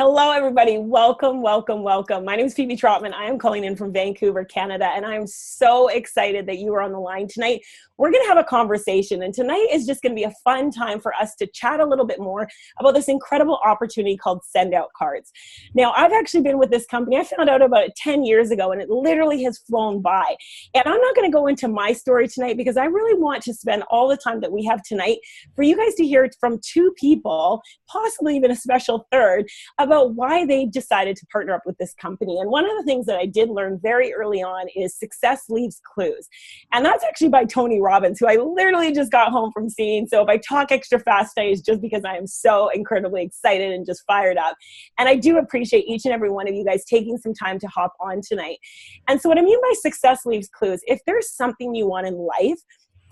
Hello, everybody. Welcome, welcome, welcome. My name is Phebe Trotman. I am calling in from Vancouver, Canada, and I'm so excited that you are on the line tonight. We're going to have a conversation, and tonight is just going to be a fun time for us to chat a little bit more about this incredible opportunity called SendOutCards. Now, I've actually been with this company. I found out about it 10 years ago, and it literally has flown by. And I'm not going to go into my story tonight because I really want to spend all the time that we have tonight for you guys to hear from two people, possibly even a special third, about why they decided to partner up with this company. And one of the things that I did learn very early on is success leaves clues. And that's actually by Tony Robbins, who I literally just got home from seeing. So if I talk extra fast today, it's just because I am so incredibly excited and just fired up. And I do appreciate each and every one of you guys taking some time to hop on tonight. And so what I mean by success leaves clues, if there's something you want in life,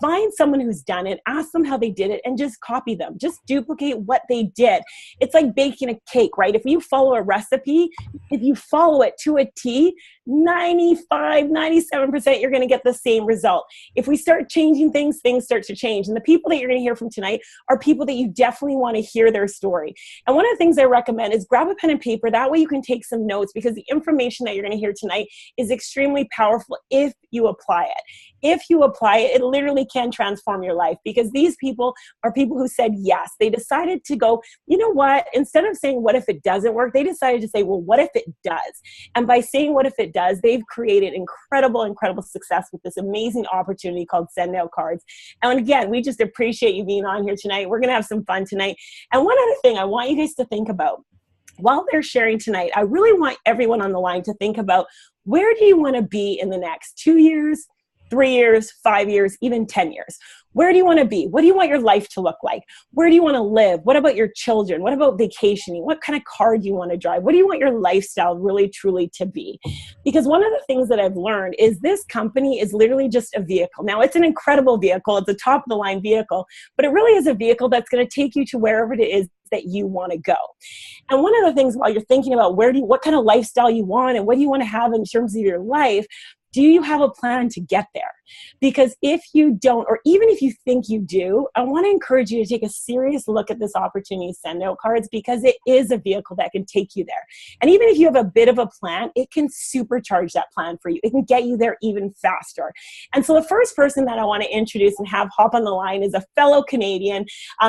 find someone who's done it, ask them how they did it, and just copy them. Just duplicate what they did. It's like baking a cake, right? If you follow a recipe, if you follow it to a T, 95, 97%, you're going to get the same result. If we start changing things, things start to change. And the people that you're going to hear from tonight are people that you definitely want to hear their story. And one of the things I recommend is grab a pen and paper. That way you can take some notes, because the information that you're going to hear tonight is extremely powerful if you apply it. If you apply it, it literally can transform your life, because these people are people who said yes. They decided to go, you know what, instead of saying, what if it doesn't work? They decided to say, well, what if it does? And by saying, what if it does, they've created incredible, incredible success with this amazing opportunity called SendOutCards. And again, we just appreciate you being on here tonight. We're going to have some fun tonight. And one other thing I want you guys to think about while they're sharing tonight, I really want everyone on the line to think about, where do you want to be in the next 2 years, 3 years, 5 years, even 10 years? Where do you want to be? What do you want your life to look like? Where do you want to live? What about your children? What about vacationing? What kind of car do you want to drive? What do you want your lifestyle really, truly to be? Because one of the things that I've learned is this company is literally just a vehicle. Now, it's an incredible vehicle. It's a top of the line vehicle, but it really is a vehicle that's going to take you to wherever it is that you want to go. And one of the things, while you're thinking about what kind of lifestyle you want and what do you want to have in terms of your life, do you have a plan to get there? Because if you don't, or even if you think you do, I want to encourage you to take a serious look at this opportunity, SendOutCards, because it is a vehicle that can take you there. And even if you have a bit of a plan, it can supercharge that plan for you. It can get you there even faster. And so the first person that I want to introduce and have hop on the line is a fellow Canadian.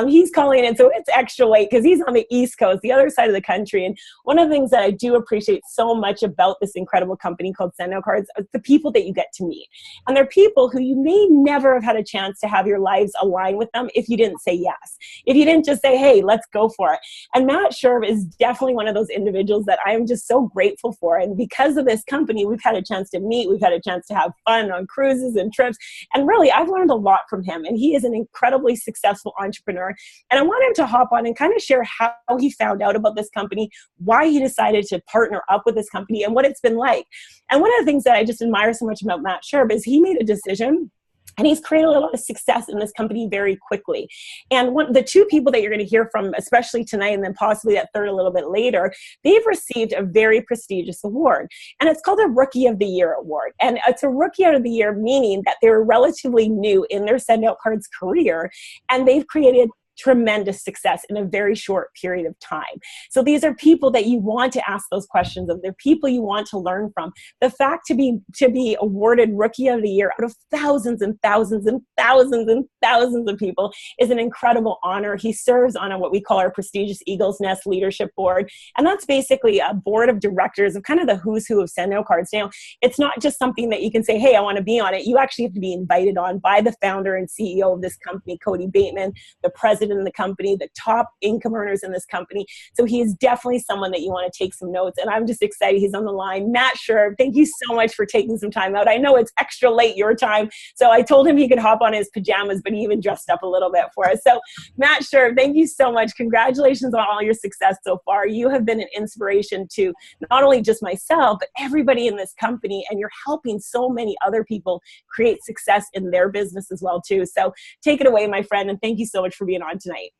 He's calling in, so it's extra late because he's on the East Coast, the other side of the country. And one of the things that I do appreciate so much about this incredible company called SendOutCards is the people that you get to meet. And they're people who you may never have had a chance to have your lives align with them if you didn't say yes. If you didn't just say, hey, let's go for it. And Matt Scherb is definitely one of those individuals that I am just so grateful for. And because of this company, we've had a chance to meet. We've had a chance to have fun on cruises and trips. And really, I've learned a lot from him. And he is an incredibly successful entrepreneur. And I want him to hop on and kind of share how he found out about this company, why he decided to partner up with this company, and what it's been like. And one of the things that I just admire so much about Matt Scherb is he made a decision, and he's created a lot of success in this company very quickly. And the two people that you're going to hear from, especially tonight, and then possibly that third a little bit later, they've received a very prestigious award. And it's called a Rookie of the Year award. And it's a Rookie of the Year, meaning that they're relatively new in their SendOutCards career, and they've created tremendous success in a very short period of time. So these are people that you want to ask those questions of. They're people you want to learn from. The fact to be awarded Rookie of the Year out of thousands and thousands and thousands and thousands of people is an incredible honor. He serves on what we call our prestigious Eagle's Nest Leadership Board. And that's basically a board of directors of kind of the who's who of SendOutCards. Now, it's not just something that you can say, hey, I want to be on it. You actually have to be invited on by the founder and CEO of this company, Cody Bateman, the president in the company, the top income earners in this company. So he is definitely someone that you want to take some notes. And I'm just excited he's on the line. Matt Scherb, thank you so much for taking some time out. I know it's extra late your time, so I told him he could hop on his pajamas, but he even dressed up a little bit for us. So Matt Scherb, thank you so much. Congratulations on all your success so far. You have been an inspiration to not only just myself, but everybody in this company, and you're helping so many other people create success in their business as well too. So take it away, my friend, and thank you so much for being on tonight.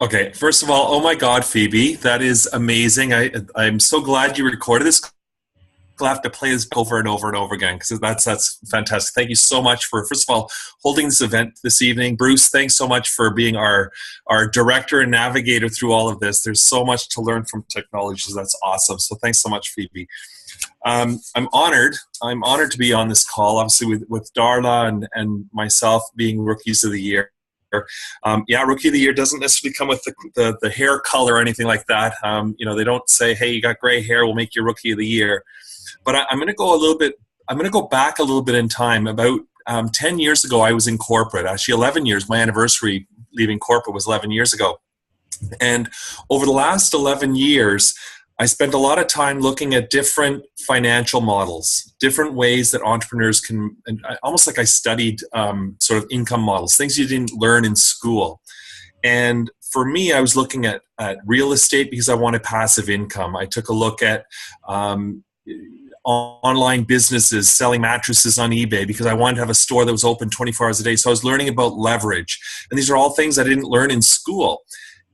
Okay, first of all, oh my God, Phoebe, that is amazing. I'm so glad you recorded this have to play this over and over and over again, because that's fantastic. Thank you so much for, first of all, holding this event this evening. Bruce, thanks so much for being our director and navigator through all of this. There's so much to learn from technology, so that's awesome. So thanks so much, Phoebe. I'm honored to be on this call, obviously with Darla and myself being Rookies of the Year. Rookie of the Year doesn't necessarily come with the hair color or anything like that. They don't say, hey, you got gray hair, we'll make you Rookie of the Year. But I'm going to go back a little bit in time. About 10 years ago, I was in corporate. Actually, 11 years. My anniversary leaving corporate was 11 years ago. And over the last 11 years, I spent a lot of time looking at different financial models, different ways that entrepreneurs can, and almost like I studied sort of income models, things you didn't learn in school. And for me, I was looking at real estate because I wanted passive income. I took a look at online businesses, selling mattresses on eBay, because I wanted to have a store that was open 24 hours a day. So I was learning about leverage. And these are all things I didn't learn in school.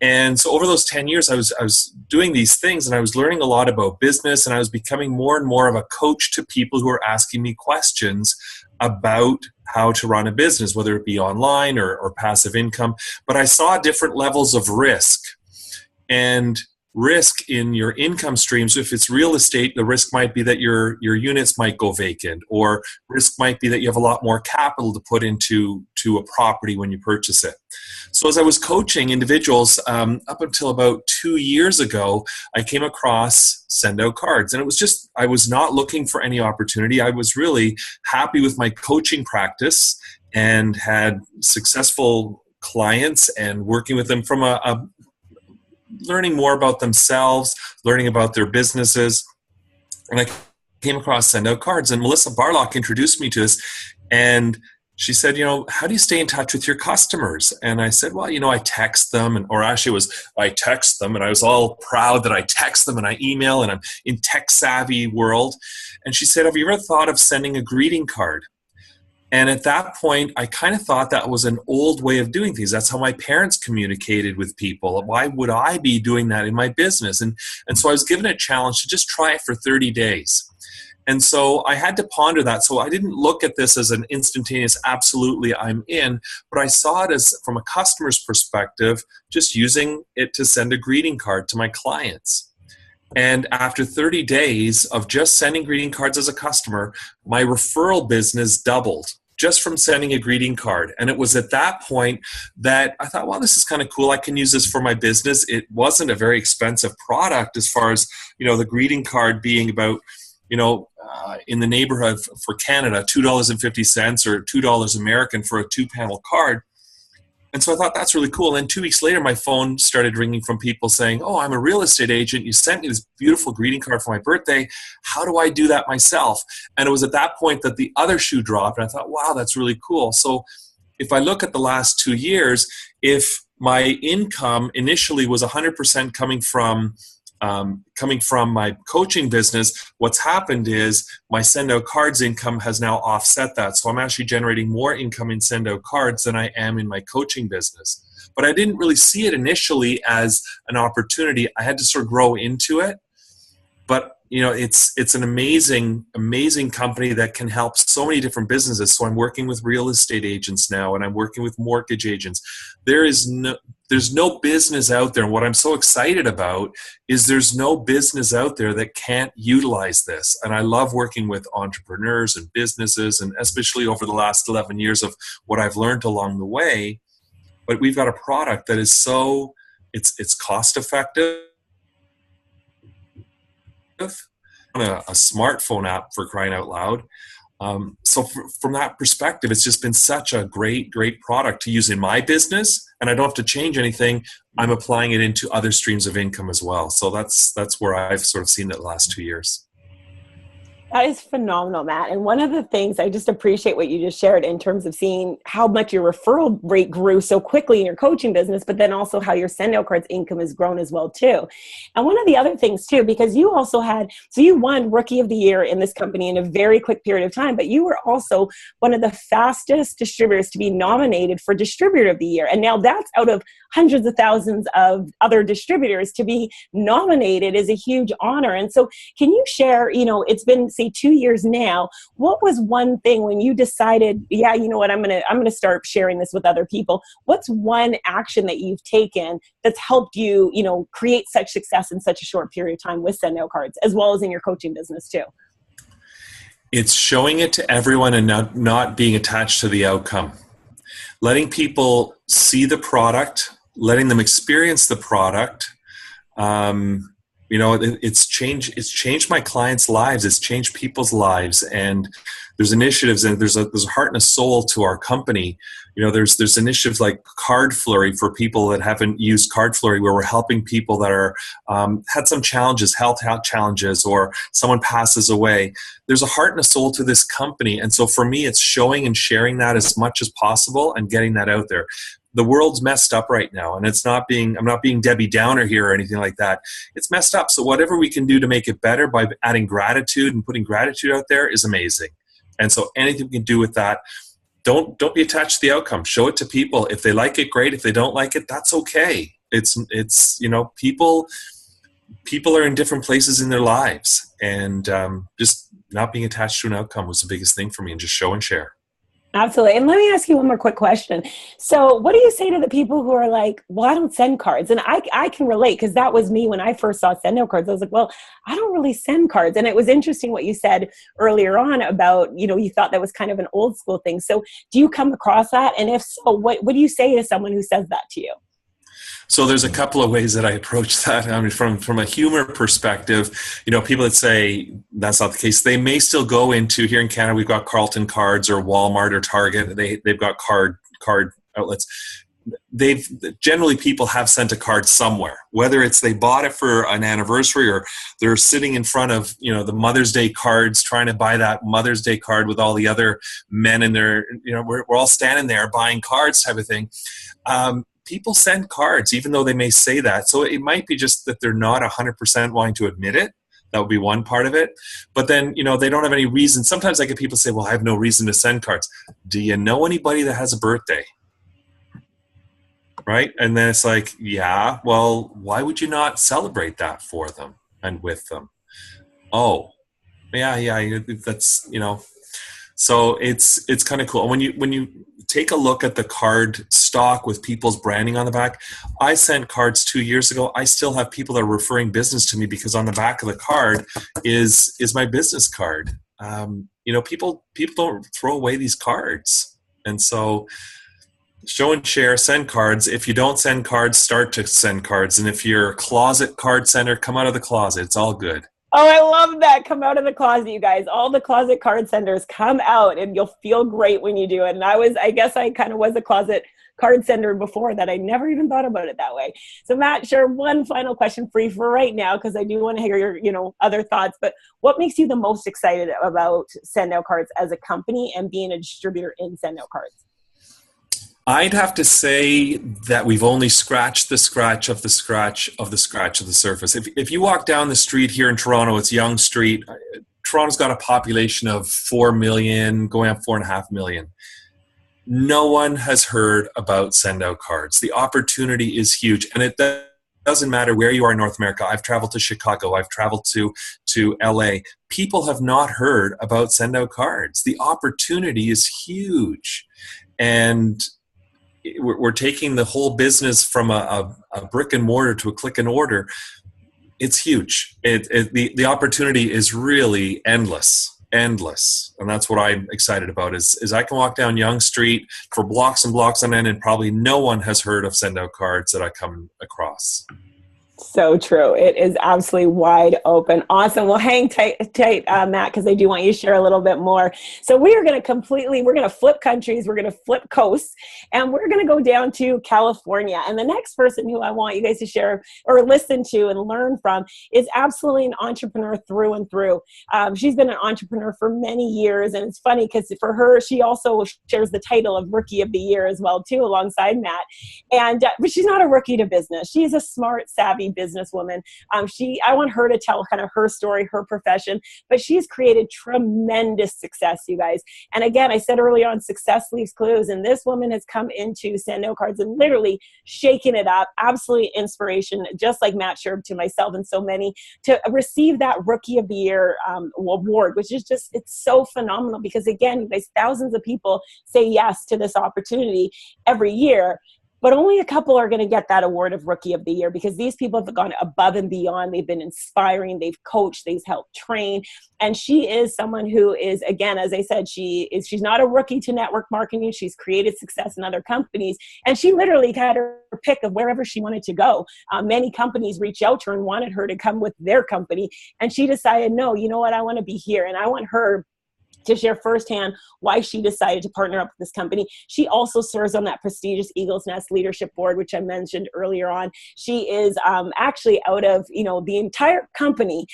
And so over those 10 years, I was doing these things, and I was learning a lot about business, and I was becoming more and more of a coach to people who are asking me questions about how to run a business, whether it be online or passive income. But I saw different levels of risk. And risk in your income streams, if it's real estate, the risk might be that your units might go vacant, or risk might be that you have a lot more capital to put into a property when you purchase it. So as I was coaching individuals up until about 2 years ago, I came across SendOutCards, and it was just, I was not looking for any opportunity. I was really happy with my coaching practice and had successful clients and working with them from a learning more about themselves, learning about their businesses. And I came across SendOutCards, and Melissa Barlock introduced me to this. And she said, how do you stay in touch with your customers? And I said, well, I text them, I text them, and I was all proud that I text them and I email, and I'm in tech savvy world. And she said, have you ever thought of sending a greeting card? And at that point, I kind of thought that was an old way of doing things. That's how my parents communicated with people. Why would I be doing that in my business? And so I was given a challenge to just try it for 30 days. And so I had to ponder that. So I didn't look at this as an instantaneous, absolutely, I'm in, but I saw it as, from a customer's perspective, just using it to send a greeting card to my clients. And after 30 days of just sending greeting cards as a customer, my referral business doubled just from sending a greeting card. And it was at that point that I thought, well, this is kind of cool. I can use this for my business. It wasn't a very expensive product as far as, the greeting card being about, in the neighborhood for Canada, $2.50 or $2 American for a 2-panel card. And so I thought, that's really cool. And 2 weeks later, my phone started ringing from people saying, oh, I'm a real estate agent. You sent me this beautiful greeting card for my birthday. How do I do that myself? And it was at that point that the other shoe dropped. And I thought, wow, that's really cool. So if I look at the last 2 years, if my income initially was 100% coming from my coaching business, what's happened is my SendOutCards income has now offset that. So I'm actually generating more income in SendOutCards than I am in my coaching business. But I didn't really see it initially as an opportunity. I had to sort of grow into it. But it's an amazing company that can help so many different businesses. So I'm working with real estate agents now, and I'm working with mortgage agents. There's no business out there. And what I'm so excited about is there's no business out there that can't utilize this. And I love working with entrepreneurs and businesses, and especially over the last 11 years of what I've learned along the way. But we've got a product that is it's cost effective. A smartphone app, for crying out loud. So from that perspective, it's just been such a great product to use in my business, and I don't have to change anything. I'm applying it into other streams of income as well. So that's where I've sort of seen it the last 2 years. That is phenomenal, Matt. And one of the things, I just appreciate what you just shared in terms of seeing how much your referral rate grew so quickly in your coaching business, but then also how your SendOutCards income has grown as well too. And one of the other things too, because you also you won Rookie of the Year in this company in a very quick period of time, but you were also one of the fastest distributors to be nominated for Distributor of the Year. And now that's out of hundreds of thousands of other distributors. To be nominated is a huge honor. And so can you share, it's been say 2 years now, what was one thing when you decided, yeah, you know what, I'm gonna start sharing this with other people? What's one action that you've taken that's helped you, you know, create such success in such a short period of time with SendOutCards, as well as in your coaching business too? It's showing it to everyone and not being attached to the outcome. Letting people see the product, letting them experience the product. You know, it's changed my clients' lives. It's changed people's lives. And there's initiatives, and there's a heart and a soul to our company. You know, there's initiatives like Card Flurry for people that haven't used Card Flurry, where we're helping people that are had some challenges, health challenges, or someone passes away. There's a heart and a soul to this company. And so for me, it's showing and sharing that as much as possible and getting that out there. The world's messed up right now, and I'm not being Debbie Downer here or anything like that. It's messed up. So whatever we can do to make it better by adding gratitude and putting gratitude out there is amazing. And so anything we can do with that, don't be attached to the outcome. Show it to people. If they like it, great. If they don't like it, that's okay. It's you know, people are in different places in their lives, and just not being attached to an outcome was the biggest thing for me, and just show and share. Absolutely. And let me ask you one more quick question. So what do you say to the people who are like, well, I don't send cards? And I can relate, because that was me when I first saw SendOutCards. I was like, well, I don't really send cards. And it was interesting what you said earlier on about, you know, you thought that was kind of an old school thing. So do you come across that? And if so, what do you say to someone who says that to you? So there's a couple of ways that I approach that. I mean, from a humor perspective, you know, people that say that's not the case, they may still go into, here in Canada, we've got Carlton Cards or Walmart or Target. They've got card outlets. Generally, people have sent a card somewhere, whether it's they bought it for an anniversary, or they're sitting in front of, you know, the Mother's Day cards, trying to buy that Mother's Day card with all the other men in there. You know, we're all standing there buying cards, type of thing. People send cards, even though they may say that. So it might be just that they're not 100% wanting to admit it. That would be one part of it. But then, you know, they don't have any reason. Sometimes I get people say, well, I have no reason to send cards. Do you know anybody that has a birthday? Right? And then it's like, yeah, well, why would you not celebrate that for them and with them? Oh, yeah, that's, you know. So it's kind of cool. When you take a look at the card stock with people's branding on the back, I sent cards 2 years ago. I still have people that are referring business to me because on the back of the card is my business card. You know, people don't throw away these cards, and so show and share, send cards. If you don't send cards, start to send cards. And if you're a closet card sender, come out of the closet. It's all good. Oh, I love that. Come out of the closet, you guys. All the closet card senders, come out, and you'll feel great when you do it. And I guess I kind of was a closet card sender before that. I never even thought about it that way. So Matt, sure, one final question for you for right now, because I do want to hear your, you know, other thoughts. But what makes you the most excited about SendOutCards as a company and being a distributor in SendOutCards? I'd have to say that we've only scratched the scratch of the scratch of the scratch of the surface. If you walk down the street here in Toronto, it's Yonge Street. Toronto's got a population of 4 million, going up 4.5 million. No one has heard about SendOutCards. The opportunity is huge, and it doesn't matter where you are in North America. I've traveled to Chicago. I've traveled to LA. People have not heard about SendOutCards. The opportunity is huge, and we're taking the whole business from a brick and mortar to a click and order. It's huge. The opportunity is really endless. And that's what I'm excited about is I can walk down Yonge Street for blocks and blocks on end, and probably no one has heard of SendOutCards that I come across. So true. It is absolutely wide open. Awesome. Well, hang tight, Matt, because I do want you to share a little bit more. So we're going to flip countries. We're going to flip coasts, and we're going to go down to California. And the next person who I want you guys to share or listen to and learn from is absolutely an entrepreneur through and through. She's been an entrepreneur for many years, and it's funny because for her, she also shares the title of Rookie of the Year as well, too, alongside Matt. And but she's not a rookie to business. She's a smart, savvy savvy businesswoman. I want her to tell kind of her story, her profession, but she's created tremendous success, you guys. And again, I said earlier on, success leaves clues, and this woman has come into SendOutCards and literally shaking it up. Absolutely inspiration, just like Matt Scherb to myself and so many, to receive that Rookie of the Year award, which is just, it's so phenomenal because again, you guys, thousands of people say yes to this opportunity every year. But only a couple are going to get that award of Rookie of the Year because these people have gone above and beyond. They've been inspiring. They've coached. They've helped train. And she is someone who is, again, as I said, she's not a rookie to network marketing. She's created success in other companies. And she literally had her pick of wherever she wanted to go. Many companies reached out to her and wanted her to come with their company. And she decided, no, you know what? I want to be here. And I want her to share firsthand why she decided to partner up with this company. She also serves on that prestigious Eagles Nest Leadership Board, which I mentioned earlier on. She is actually out of, the entire company.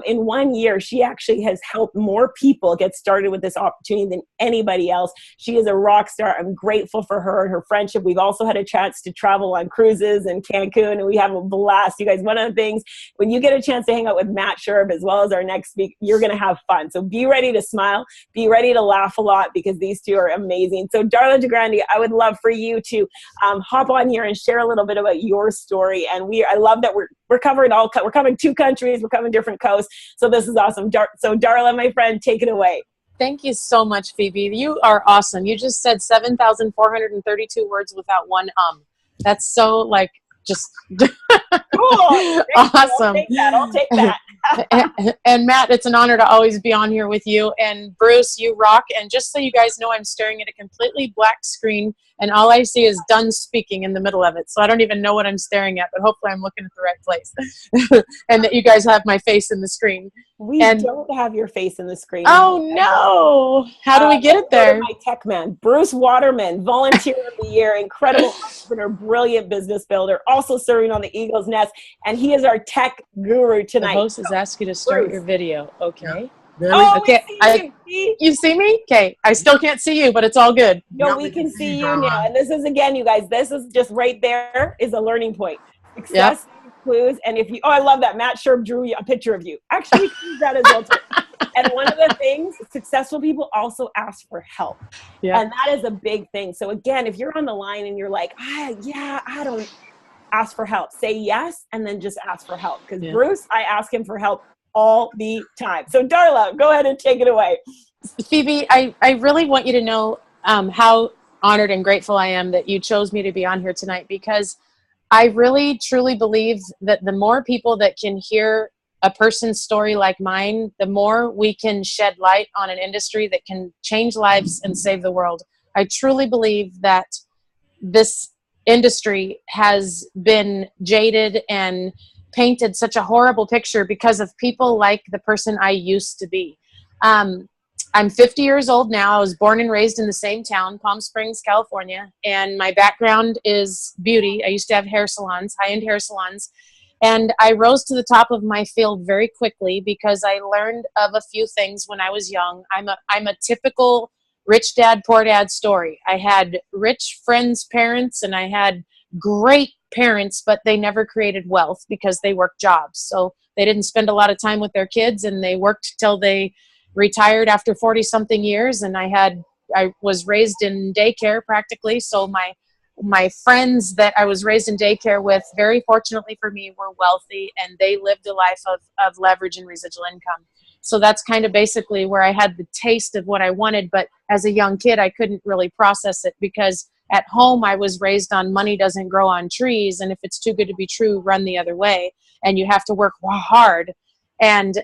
In 1 year, she actually has helped more people get started with this opportunity than anybody else. She is a rock star. I'm grateful for her and her friendship. We've also had a chance to travel on cruises in Cancun, and we have a blast. You guys, one of the things, when you get a chance to hang out with Matt Scherb as well as our next speaker, you're going to have fun. So be ready to smile. Be ready to laugh a lot because these two are amazing. So Darla DiGrandi, I would love for you to hop on here and share a little bit about your story. And I love that we're covering we're covering 2 countries, we're covering different coasts. So this is awesome. So Darla, my friend, take it away. Thank you so much, Phoebe. You are awesome. You just said 7,432 words without one That's so just cool. Awesome. I'll take that. And Matt, it's an honor to always be on here with you. And Bruce, you rock. And just so you guys know, I'm staring at a completely black screen, and all I see is done speaking in the middle of it. So I don't even know what I'm staring at, but hopefully I'm looking at the right place. And that you guys have my face in the screen. We don't have your face in the screen. Oh, no. How do we get it there? My tech man, Bruce Waterman, Volunteer of the Year, incredible entrepreneur, brilliant business builder, also serving on the Eagles Nest. And he is our tech guru tonight. The host has asked you to start Bruce. Your video. Okay. Really? Okay. You see me? Okay. I still can't see you, but it's all good. No, we can see you now. And this is, again, you guys, this is just right there is a learning point. Success. Yep. Clues. And if you, I love that Matt Scherb drew a picture of you. Actually, we can use that as well too. And one of the things, successful people also ask for help. Yeah. And that is a big thing. So again, if you're on the line and you're like, I don't ask for help, say yes, and then just ask for help. Because Bruce, I ask him for help all the time. So Darla, go ahead and take it away. Phoebe, I really want you to know how honored and grateful I am that you chose me to be on here tonight, because I really, truly believe that the more people that can hear a person's story like mine, the more we can shed light on an industry that can change lives and save the world. I truly believe that this industry has been jaded and painted such a horrible picture because of people like the person I used to be. I'm 50 years old now. I was born and raised in the same town, Palm Springs, California, and my background is beauty. I used to have hair salons, high-end hair salons, and I rose to the top of my field very quickly because I learned of a few things when I was young. I'm a typical rich dad, poor dad story. I had rich friends' parents, and I had great parents, but they never created wealth because they worked jobs. So they didn't spend a lot of time with their kids, and they worked till they retired after 40 something years. And I was raised in daycare practically. So my friends that I was raised in daycare with, very fortunately for me, were wealthy, and they lived a life of leverage and residual income. So that's kind of basically where I had the taste of what I wanted. But as a young kid, I couldn't really process it because at home I was raised on money doesn't grow on trees. And if it's too good to be true, run the other way. And you have to work hard. And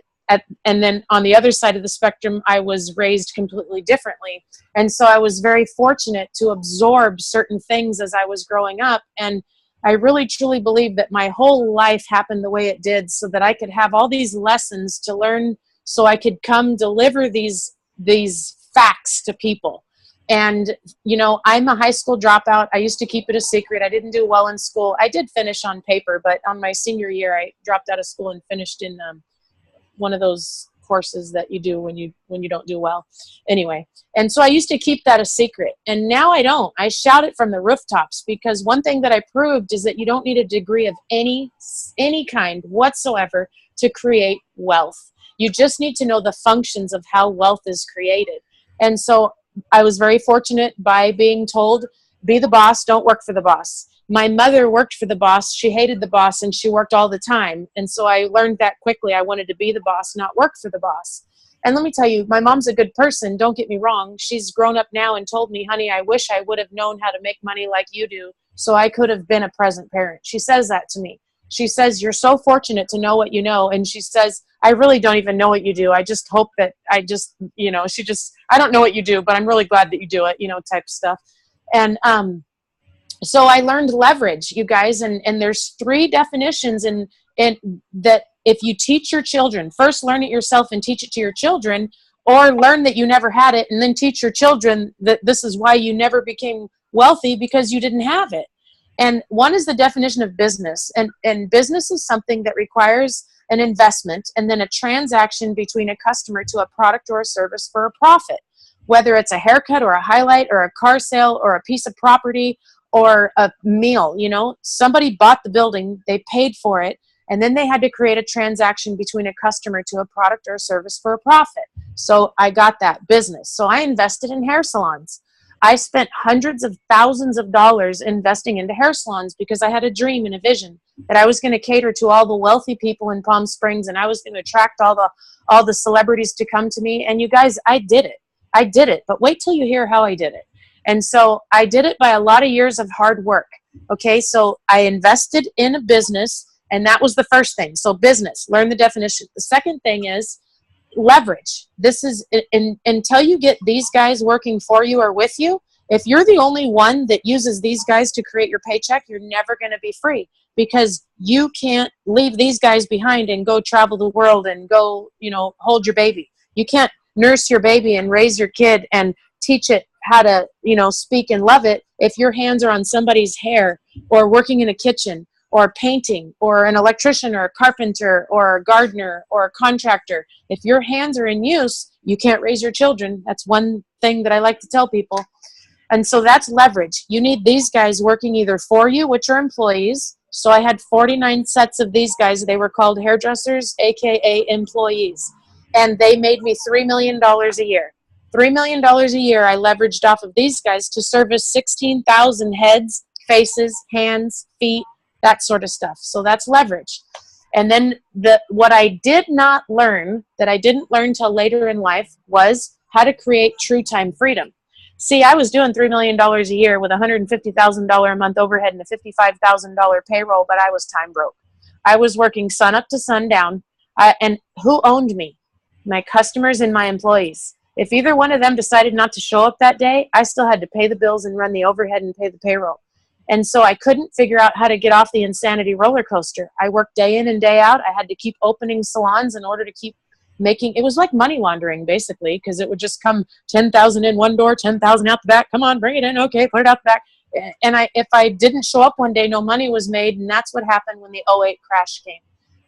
then on the other side of the spectrum, I was raised completely differently. And so I was very fortunate to absorb certain things as I was growing up. And I really, truly believe that my whole life happened the way it did so that I could have all these lessons to learn so I could come deliver these facts to people. And, I'm a high school dropout. I used to keep it a secret. I didn't do well in school. I did finish on paper, but on my senior year, I dropped out of school and finished in one of those courses that you do when you don't do well. Anyway, and so I used to keep that a secret, and now I don't. I shout it from the rooftops, because one thing that I proved is that you don't need a degree of any kind whatsoever to create wealth. You just need to know the functions of how wealth is created. And so I was very fortunate by being told, be the boss, don't work for the boss. My mother worked for the boss. She hated the boss, and she worked all the time. And so I learned that quickly. I wanted to be the boss, not work for the boss. And let me tell you, my mom's a good person. Don't get me wrong. She's grown up now and told me, honey, I wish I would have known how to make money like you do, so I could have been a present parent. She says that to me. She says, you're so fortunate to know what you know. And she says, I really don't even know what you do. I just hope that I don't know what you do, but I'm really glad that you do it, type stuff. And, so I learned leverage, you guys, and there's 3 definitions in that if you teach your children, first learn it yourself and teach it to your children, or learn that you never had it and then teach your children that this is why you never became wealthy, because you didn't have it. And one is the definition of business. And business is something that requires an investment and then a transaction between a customer to a product or a service for a profit, whether it's a haircut or a highlight or a car sale or a piece of property or a meal. Somebody bought the building, they paid for it, and then they had to create a transaction between a customer to a product or a service for a profit. So I got that business. So I invested in hair salons. I spent hundreds of thousands of dollars investing into hair salons because I had a dream and a vision that I was going to cater to all the wealthy people in Palm Springs, and I was going to attract all the celebrities to come to me. And you guys, I did it. But wait till you hear how I did it. And so I did it by a lot of years of hard work. Okay, so I invested in a business, and that was the first thing. So business, learn the definition. The second thing is leverage. This is until you get these guys working for you or with you. If you're the only one that uses these guys to create your paycheck, you're never going to be free, because you can't leave these guys behind and go travel the world and go, hold your baby. You can't nurse your baby and raise your kid and teach it how to, speak and love it if your hands are on somebody's hair, or working in a kitchen, or painting, or an electrician, or a carpenter, or a gardener, or a contractor. If your hands are in use, you can't raise your children. That's one thing that I like to tell people. And so that's leverage. You need these guys working either for you, which are employees. So I had 49 sets of these guys. They were called hairdressers, AKA employees. And they made me $3 million a year. $3 million a year I leveraged off of these guys to service 16,000 heads, faces, hands, feet, that sort of stuff. So that's leverage. And then what I did not learn, that I didn't learn till later in life, was how to create true time freedom. See, I was doing $3 million a year with $150,000 a month overhead and a $55,000 payroll, but I was time broke. I was working sun up to sundown. And who owned me? My customers and my employees. If either one of them decided not to show up that day, I still had to pay the bills and run the overhead and pay the payroll. And so I couldn't figure out how to get off the insanity roller coaster. I worked day in and day out. I had to keep opening salons in order to keep making, it was like money laundering basically, because it would just come 10,000 in one door, 10,000 out the back. Come on, bring it in. Okay, put it out the back. And if I didn't show up one day, no money was made. And that's what happened when the '08 crash came.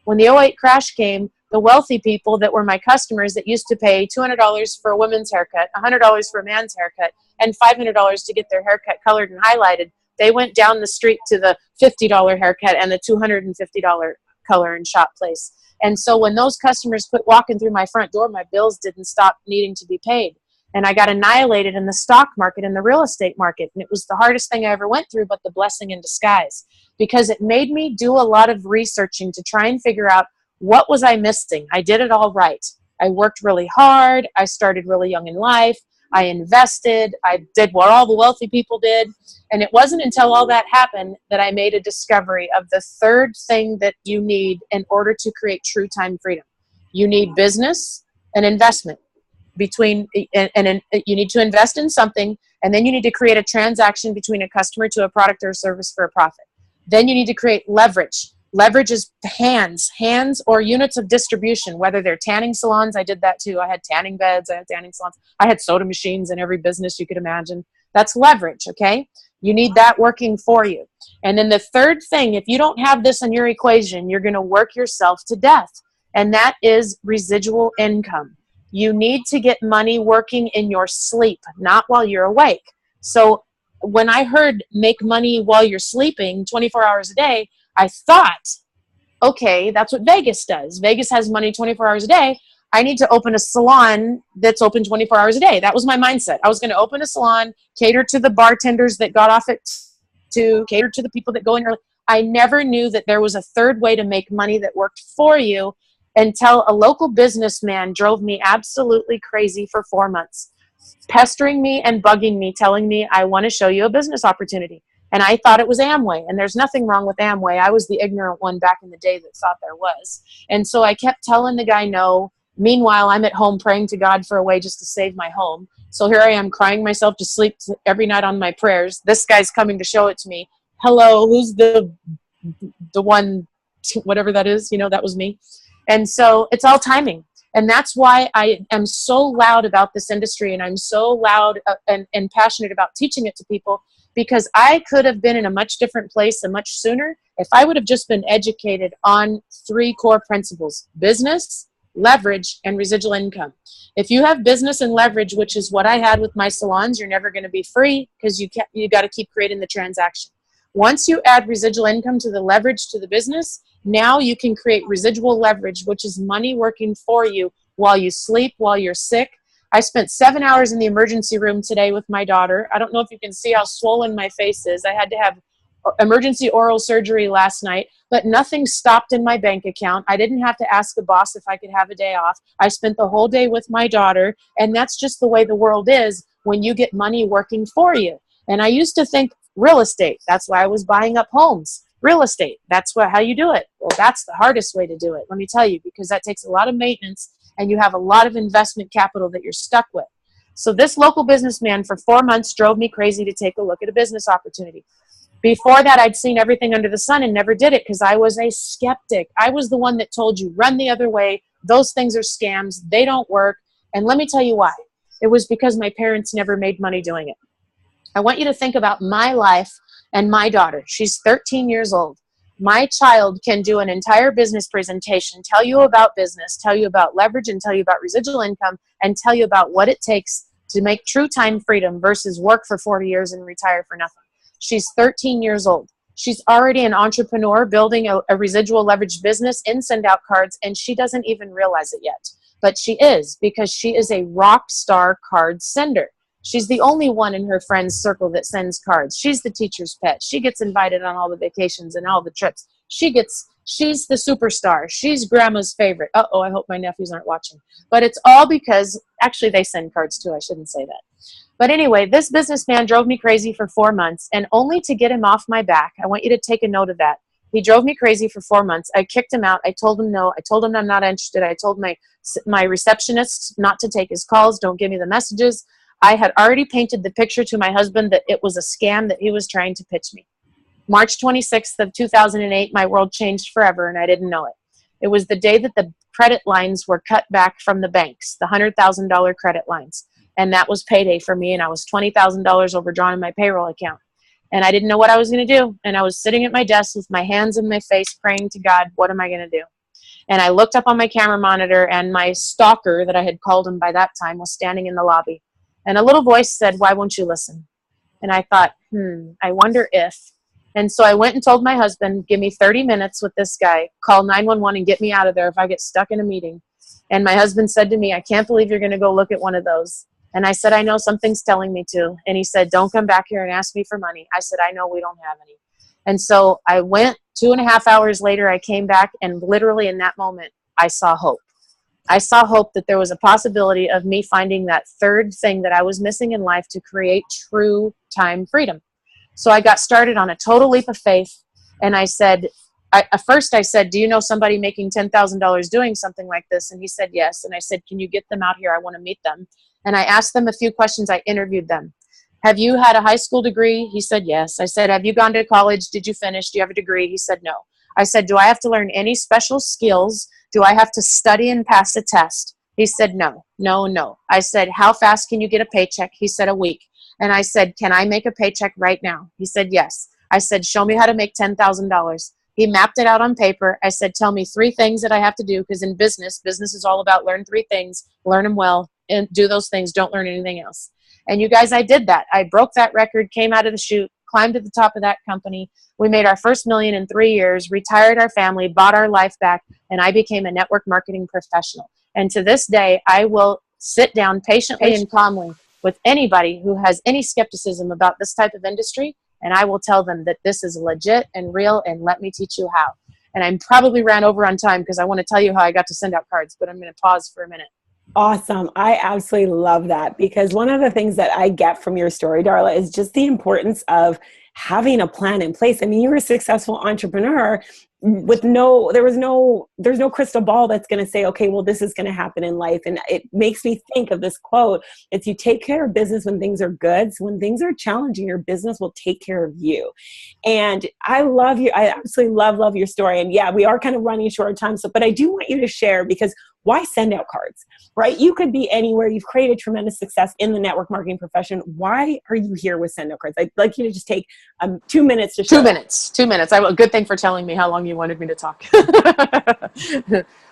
When the '08 crash came, the wealthy people that were my customers that used to pay $200 for a woman's haircut, $100 for a man's haircut, and $500 to get their haircut colored and highlighted, they went down the street to the $50 haircut and the $250 color and shop place. And so when those customers quit walking through my front door, my bills didn't stop needing to be paid. And I got annihilated in the stock market and the real estate market. And it was the hardest thing I ever went through, but the blessing in disguise, because it made me do a lot of researching to try and figure out what was I missing. I did it all right. I worked really hard. I started really young in life. I invested. I did what all the wealthy people did. And it wasn't until all that happened that I made a discovery of the third thing that you need in order to create true time freedom. You need business and investment. You need to invest in something, and then you need to create a transaction between a customer to a product or a service for a profit. Then you need to create leverage. Leverage is hands or units of distribution, whether they're tanning salons. I did that too. I had tanning beds. I had tanning salons. I had soda machines in every business you could imagine. That's leverage, okay? You need that working for you. And then the third thing, if you don't have this in your equation, you're going to work yourself to death. and that is residual income. You need to get money working in your sleep, not while you're awake. So when I heard make money while you're sleeping 24 hours a day, I thought, okay, that's what Vegas does. Vegas has money 24 hours a day. I need to open a salon that's open 24 hours a day. That was my mindset. I was going to open a salon, cater to the bartenders that got off at 2, cater to the people that go in early. I never knew that there was a third way to make money that worked for you, until a local businessman drove me absolutely crazy for 4 months, pestering me and bugging me, telling me, I want to show you a business opportunity. And I thought it was Amway, and there's nothing wrong with Amway. I was the ignorant one back in the day that thought there was. And so I kept telling the guy no. Meanwhile, I'm at home praying to God for a way just to save my home. So here I am crying myself to sleep every night on my prayers. This guy's coming to show it to me. Hello, who's the one, whatever that is, that was me. And so it's all timing. And that's why I am so loud about this industry, and I'm so loud and passionate about teaching it to people, because I could have been in a much different place and much sooner if I would have just been educated on 3 core principles: business, leverage, and residual income. If you have business and leverage, which is what I had with my salons, you're never going to be free, because you got to keep creating the transaction. Once you add residual income to the leverage to the business, now you can create residual leverage, which is money working for you while you sleep, while you're sick. I spent 7 hours in the emergency room today with my daughter. I don't know if you can see how swollen my face is. I had to have emergency oral surgery last night, but nothing stopped in my bank account. I didn't have to ask the boss if I could have a day off. I spent the whole day with my daughter, and that's just the way the world is when you get money working for you. And I used to think real estate, that's why I was buying up homes. Real estate, that's how you do it. Well, that's the hardest way to do it, let me tell you, because that takes a lot of maintenance, and you have a lot of investment capital that you're stuck with. So this local businessman for 4 months drove me crazy to take a look at a business opportunity. Before that, I'd seen everything under the sun and never did it, because I was a skeptic. I was the one that told you, run the other way. Those things are scams. They don't work. And let me tell you why. It was because my parents never made money doing it. I want you to think about my life and my daughter. She's 13 years old. My child can do an entire business presentation, tell you about business, tell you about leverage, and tell you about residual income, and tell you about what it takes to make true time freedom versus work for 40 years and retire for nothing. She's 13 years old. She's already an entrepreneur building a residual leverage business in SendOutCards, and she doesn't even realize it yet. But she is, because she is a rock star card sender. She's the only one in her friends circle that sends cards. She's the teacher's pet. She gets invited on all the vacations and all the trips. She's the superstar. She's grandma's favorite. Uh-oh, I hope my nephews aren't watching. But it's all because, actually they send cards too, I shouldn't say that. But anyway, this businessman drove me crazy for 4 months, and only to get him off my back, I want you to take a note of that. He drove me crazy for 4 months. I kicked him out. I told him no. I told him I'm not interested. I told my receptionist not to take his calls. Don't give me the messages. I had already painted the picture to my husband that it was a scam that he was trying to pitch me. March 26th of 2008, my world changed forever, and I didn't know it. It was the day that the credit lines were cut back from the banks, the $100,000 credit lines. And that was payday for me, and I was $20,000 overdrawn in my payroll account. And I didn't know what I was going to do. And I was sitting at my desk with my hands in my face praying to God, what am I going to do? And I looked up on my camera monitor, and my stalker that I had called him by that time was standing in the lobby. And a little voice said, why won't you listen? And I thought, I wonder if. And so I went and told my husband, give me 30 minutes with this guy, call 911 and get me out of there if I get stuck in a meeting. And my husband said to me, I can't believe you're going to go look at one of those. And I said, I know, something's telling me to. And he said, don't come back here and ask me for money. I said, I know, we don't have any. And so I went. 2.5 hours later, I came back, and literally in that moment, I saw hope. I saw hope that there was a possibility of me finding that third thing that I was missing in life to create true time freedom. So I got started on a total leap of faith. And I said, at first I said, do you know somebody making $10,000 doing something like this? And he said, yes. And I said, can you get them out here? I want to meet them. And I asked them a few questions. I interviewed them. Have you had a high school degree? He said, yes. I said, have you gone to college? Did you finish? Do you have a degree? He said, no. I said, do I have to learn any special skills? Do I have to study and pass a test? He said, no. I said, how fast can you get a paycheck? He said, a week. And I said, can I make a paycheck right now? He said, yes. I said, show me how to make $10,000. He mapped it out on paper. I said, tell me 3 things that I have to do, because in business is all about learn 3 things, learn them well, and do those things. Don't learn anything else. And you guys, I did that. I broke that record, came out of the chute, climbed to the top of that company. We made our first $1 million in 3 years, retired our family, bought our life back, and I became a network marketing professional. And to this day, I will sit down patiently and calmly with anybody who has any skepticism about this type of industry, and I will tell them that this is legit and real, and let me teach you how. And I probably ran over on time because I want to tell you how I got to send out cards, but I'm going to pause for a minute. Awesome. I absolutely love that, because one of the things that I get from your story, Darla, is just the importance of having a plan in place. I mean, you're a successful entrepreneur with there's no crystal ball that's going to say, okay, well, this is going to happen in life. And it makes me think of this quote. It's, you take care of business when things are good. So when things are challenging, your business will take care of you. And I love you. I absolutely love your story. And yeah, we are kind of running short of time. So, but I do want you to share, because why send out cards, right? You could be anywhere. You've created tremendous success in the network marketing profession. Why are you here with send out cards? I'd like you to just take 2 minutes to share. 2 minutes. 2 minutes. A good thing for telling me how long you wanted me to talk.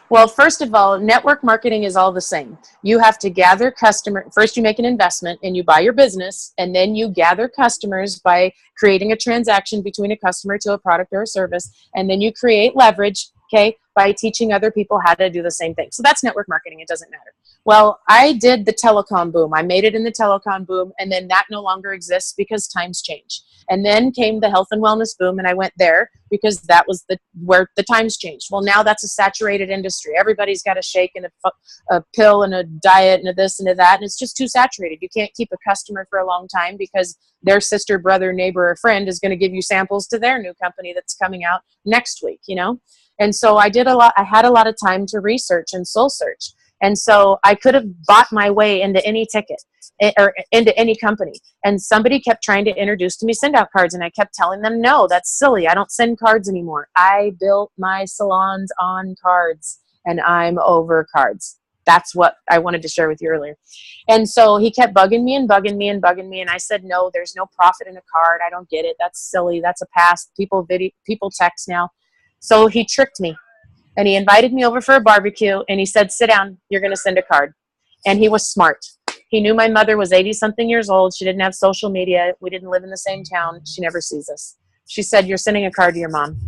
Well, first of all, network marketing is all the same. You have to gather customers. First, you make an investment and you buy your business, and then you gather customers by creating a transaction between a customer to a product or a service, and then you create leverage, okay, by teaching other people how to do the same thing. So that's network marketing. It doesn't matter. Well, I did the telecom boom. I made it in the telecom boom, and then that no longer exists because times change. And then came the health and wellness boom, and I went there because that was where the times changed. Well, now that's a saturated industry. Everybody's got a shake and a pill and a diet and a this and a that, and it's just too saturated. You can't keep a customer for a long time because their sister, brother, neighbor, or friend is going to give you samples to their new company that's coming out next week, you know? And so I had a lot of time to research and soul search. And so I could have bought my way into any ticket or into any company. And somebody kept trying to introduce to me SendOutCards, and I kept telling them, no, that's silly. I don't send cards anymore. I built my salons on cards, and I'm over cards. That's what I wanted to share with you earlier. And so he kept bugging me and bugging me and bugging me. And I said, no, there's no profit in a card. I don't get it. That's silly. That's a past. People text now. So he tricked me. And he invited me over for a barbecue, and he said, sit down, you're going to send a card. And he was smart. He knew my mother was 80-something years old. She didn't have social media. We didn't live in the same town. She never sees us. She said, you're sending a card to your mom.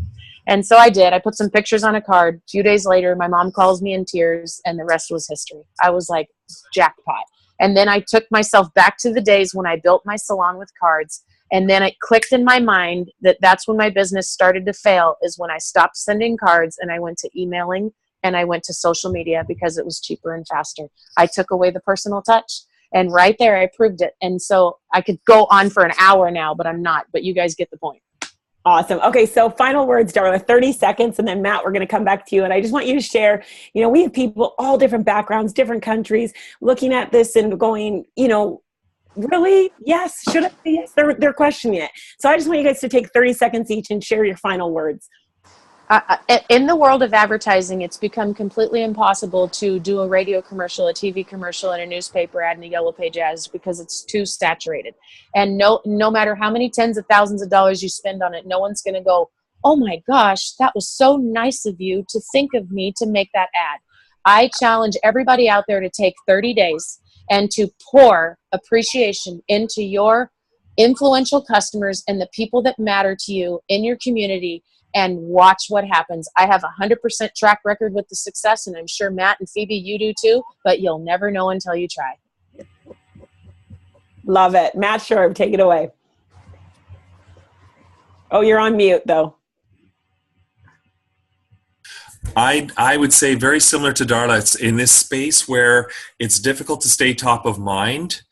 And so I did. I put some pictures on a card. A few days later, my mom calls me in tears, and the rest was history. I was like, jackpot. And then I took myself back to the days when I built my salon with cards. And then it clicked in my mind that that's when my business started to fail, is when I stopped sending cards and I went to emailing and I went to social media because it was cheaper and faster. I took away the personal touch, and right there I proved it. And so I could go on for an hour now, but I'm not. But you guys get the point. Awesome. Okay, so final words, Darla, 30 seconds, and then Matt, we're going to come back to you. And I just want you to share, we have people, all different backgrounds, different countries, looking at this and going, really? Yes. Should I say yes? They're questioning it. So I just want you guys to take 30 seconds each and share your final words. In the world of advertising, it's become completely impossible to do a radio commercial, a TV commercial, and a newspaper ad and a yellow page ads because it's too saturated. And no matter how many tens of thousands of dollars you spend on it, no one's going to go, oh my gosh, that was so nice of you to think of me to make that ad. I challenge everybody out there to take 30 days and to pour appreciation into your influential customers and the people that matter to you in your community, and watch what happens. I have 100% track record with the success, and I'm sure Matt and Phoebe, you do too, but you'll never know until you try. Love it. Matt Scherb, take it away. Oh, you're on mute though. I would say very similar to Darla. It's in this space where it's difficult to stay top of mind.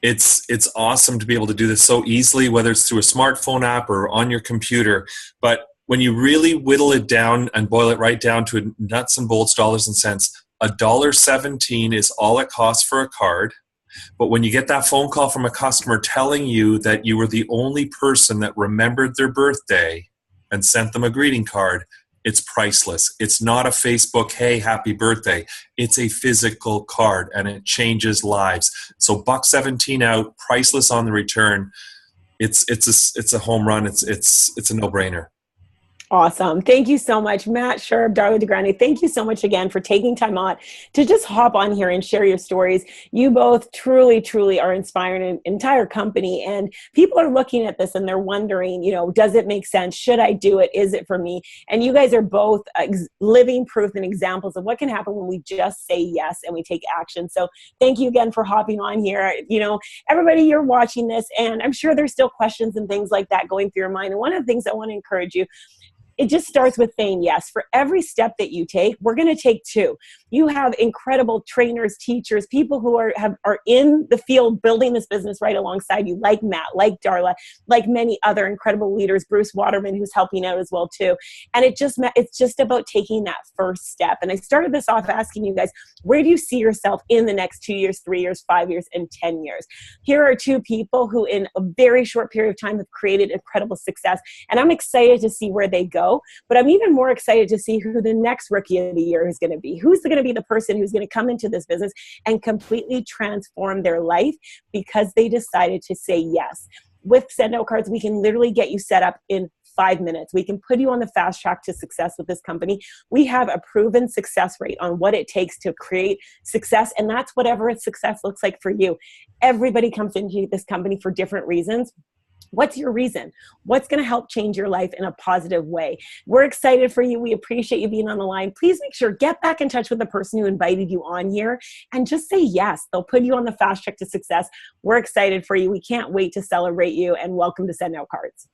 It's awesome to be able to do this so easily, whether it's through a smartphone app or on your computer. But when you really whittle it down and boil it right down to nuts and bolts, dollars and cents, $1.17 is all it costs for a card. But when you get that phone call from a customer telling you that you were the only person that remembered their birthday and sent them a greeting card, it's priceless. It's not a Facebook, hey, happy birthday. It's a physical card, and it changes lives. So $1.17 out, priceless on the return. It's a home run. It's a no-brainer. Awesome. Thank you so much, Matt, Scherb, Darla, DiGrandi. Thank you so much again for taking time out to just hop on here and share your stories. You both truly, truly are inspiring an entire company, and people are looking at this and they're wondering, does it make sense? Should I do it? Is it for me? And you guys are both living proof and examples of what can happen when we just say yes and we take action. So thank you again for hopping on here. Everybody, you're watching this, and I'm sure there's still questions and things like that going through your mind. And one of the things I want to encourage you, it just starts with saying yes. For every step that you take, we're going to take two. You have incredible trainers, teachers, people who are in the field building this business right alongside you, like Matt, like Darla, like many other incredible leaders, Bruce Waterman, who's helping out as well too. And it's just about taking that first step. And I started this off asking you guys, where do you see yourself in the next 2 years, 3 years, 5 years, and 10 years? Here are two people who in a very short period of time have created incredible success. And I'm excited to see where they go. But I'm even more excited to see who the next rookie of the year is going to be. Who's going to be the person who's going to come into this business and completely transform their life because they decided to say yes. With SendOutCards, we can literally get you set up in 5 minutes. We can put you on the fast track to success with this company. We have a proven success rate on what it takes to create success, and that's whatever success looks like for you. Everybody comes into this company for different reasons. What's your reason? What's going to help change your life in a positive way? We're excited for you. We appreciate you being on the line. Please make sure, get back in touch with the person who invited you on here and just say yes. They'll put you on the fast track to success. We're excited for you. We can't wait to celebrate you, and welcome to SendOutCards.